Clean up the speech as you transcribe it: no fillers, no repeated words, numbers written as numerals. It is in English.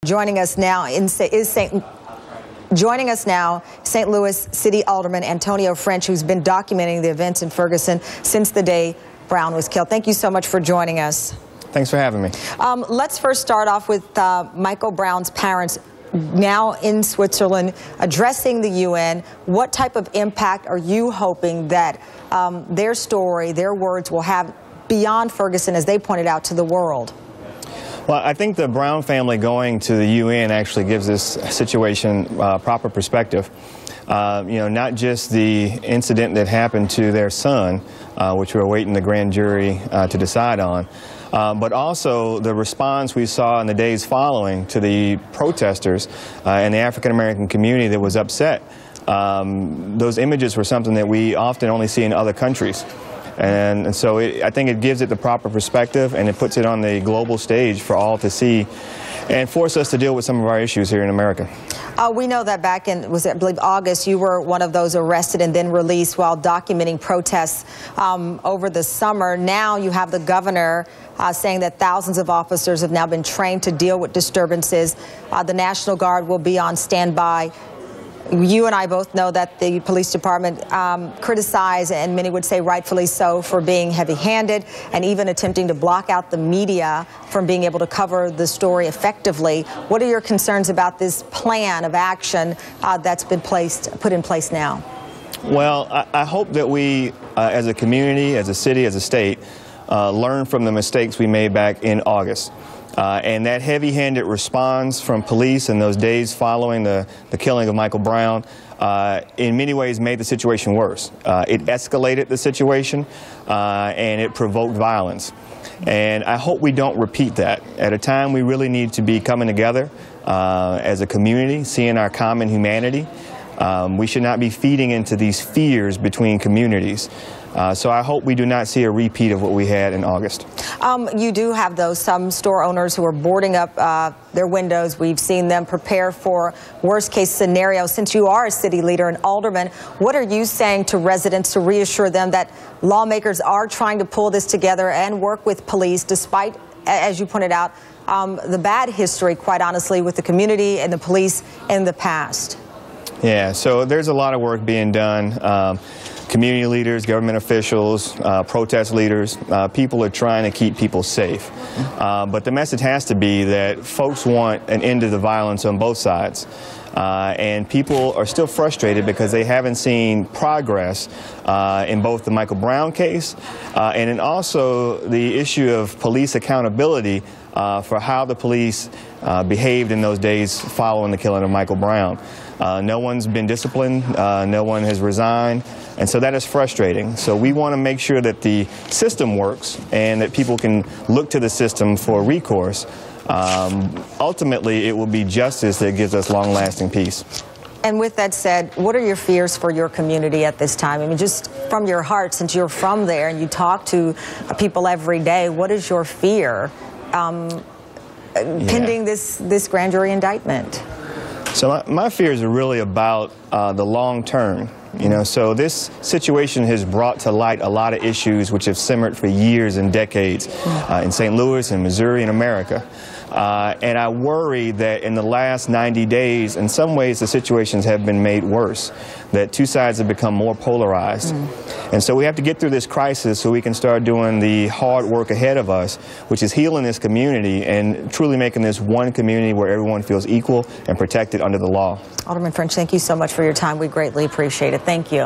Joining us now St. Louis City Alderman Antonio French, who's been documenting the events in Ferguson since the day Brown was killed. Thank you so much for joining us. Thanks for having me. Let's first start off with Michael Brown's parents now in Switzerland addressing the UN. What type of impact are you hoping that their story, their words will have beyond Ferguson, as they pointed out, to the world? Well, I think the Brown family going to the UN actually gives this situation proper perspective. Not just the incident that happened to their son, which we're awaiting the grand jury to decide on, but also the response we saw in the days following to the protesters and the African-American community that was upset. Those images were something that we often only see in other countries. And so I think it gives it the proper perspective, and it puts it on the global stage for all to see and force us to deal with some of our issues here in America. I know that back in, I believe, August, you were one of those arrested and then released while documenting protests over the summer. Now you have the governor saying that thousands of officers have now been trained to deal with disturbances. The National Guard will be on standby. You and I both know that the police department criticized, and many would say rightfully so, for being heavy-handed and even attempting to block out the media from being able to cover the story effectively. What are your concerns about this plan of action that's been put in place now? Well, I hope that we, as a community, as a city, as a state, learn from the mistakes we made back in August. And that heavy-handed response from police in those days following the killing of Michael Brown in many ways made the situation worse. It escalated the situation and it provoked violence. And I hope we don't repeat that. At a time we really need to be coming together as a community, seeing our common humanity. We should not be feeding into these fears between communities. So I hope we do not see a repeat of what we had in August. You do have, though, some store owners who are boarding up their windows. We've seen them prepare for worst-case scenarios. Since you are a city leader and alderman, what are you saying to residents to reassure them that lawmakers are trying to pull this together and work with police, despite, as you pointed out, the bad history, quite honestly, with the community and the police in the past? Yeah, so there's a lot of work being done. Community leaders, government officials, protest leaders, people are trying to keep people safe. But the message has to be that folks want an end to the violence on both sides. And people are still frustrated because they haven't seen progress in both the Michael Brown case and in also the issue of police accountability for how the police behaved in those days following the killing of Michael Brown. No one's been disciplined, no one has resigned, and so that is frustrating. So we want to make sure that the system works and that people can look to the system for recourse. Ultimately, it will be justice that gives us long-lasting peace. And with that said, what are your fears for your community at this time? I mean, just from your heart, since you're from there and you talk to people every day, what is your fear pending this grand jury indictment? So my fears are really about the long term. So this situation has brought to light a lot of issues which have simmered for years and decades in St. Louis and Missouri and America. And I worry that in the last 90 days, in some ways, the situations have been made worse, that two sides have become more polarized. And so we have to get through this crisis so we can start doing the hard work ahead of us, which is healing this community and truly making this one community where everyone feels equal and protected under the law. Alderman French, thank you so much for your time. We greatly appreciate it. Thank you.